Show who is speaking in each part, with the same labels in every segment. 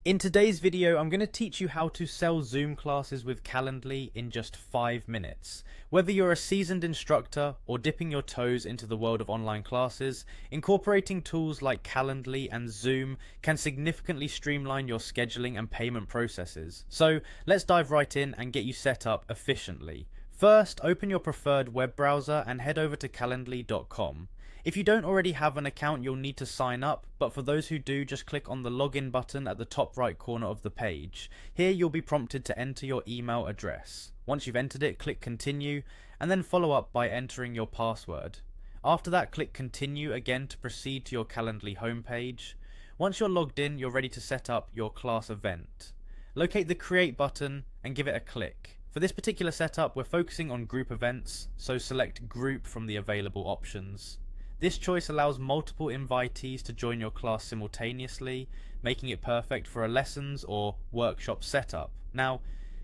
Speaker 1: In today's video, I'm going to teach you how to sell Zoom classes with Calendly in just 5 minutes. Whether you're a seasoned instructor or dipping your toes into the world of online classes, incorporating tools like Calendly and Zoom can significantly streamline your scheduling and payment processes. So let's dive right in and get you set up efficiently. First, open your preferred web browser and head over to calendly.com. If you don't already have an account, you'll need to sign up, but for those who do, just click on the login button at the top right corner of the page. Here you'll be prompted to enter your email address. Once you've entered it, click continue, and then follow up by entering your password. After that, click continue again to proceed to your Calendly homepage. Once you're logged in, you're ready to set up your class event. Locate the create button and give it a click. For this particular setup, we're focusing on group events, so select group from the available options. This choice allows multiple invitees to join your class simultaneously, making it perfect for a lessons or workshop setup. Now,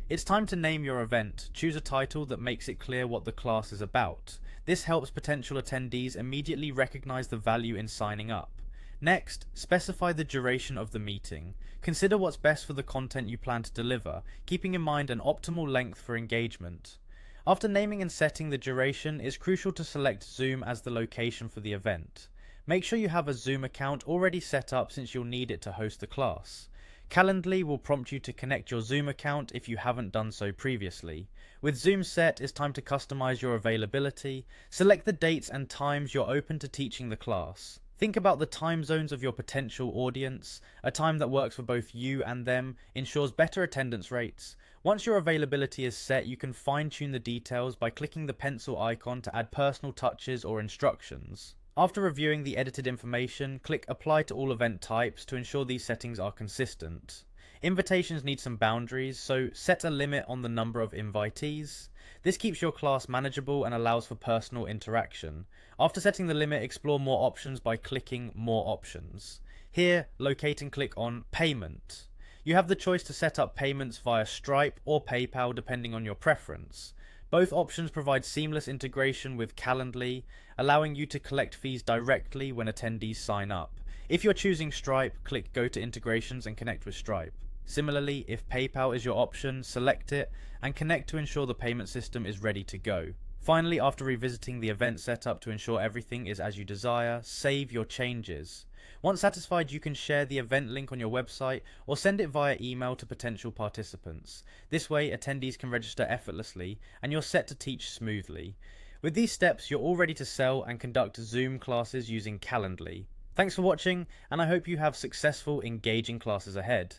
Speaker 1: it's time to name your event. Choose a title that makes it clear what the class is about. This helps potential attendees immediately recognize the value in signing up. Next, specify the duration of the meeting. Consider what's best for the content you plan to deliver, keeping in mind an optimal length for engagement. After naming and setting the duration, it's crucial to select Zoom as the location for the event. Make sure you have a Zoom account already set up since you'll need it to host the class. Calendly will prompt you to connect your Zoom account if you haven't done so previously. With Zoom set, it's time to customize your availability. Select the dates and times you're open to teaching the class. Think about the time zones of your potential audience. A time that works for both you and them ensures better attendance rates. Once your availability is set, you can fine-tune the details by clicking the pencil icon to add personal touches or instructions. After reviewing the edited information, click Apply to all event types to ensure these settings are consistent. Invitations need some boundaries, so set a limit on the number of invitees. This keeps your class manageable and allows for personal interaction. After setting the limit, explore more options by clicking More Options. Here, locate and click on Payment. You have the choice to set up payments via Stripe or PayPal depending on your preference. Both options provide seamless integration with Calendly, allowing you to collect fees directly when attendees sign up. If you're choosing Stripe, click Go to Integrations and connect with Stripe. Similarly, if PayPal is your option, select it and connect to ensure the payment system is ready to go. Finally, after revisiting the event setup to ensure everything is as you desire, save your changes. Once satisfied, you can share the event link on your website or send it via email to potential participants. This way, attendees can register effortlessly and you're set to teach smoothly. With these steps, you're all ready to sell and conduct Zoom classes using Calendly. Thanks for watching, and I hope you have successful, engaging classes ahead.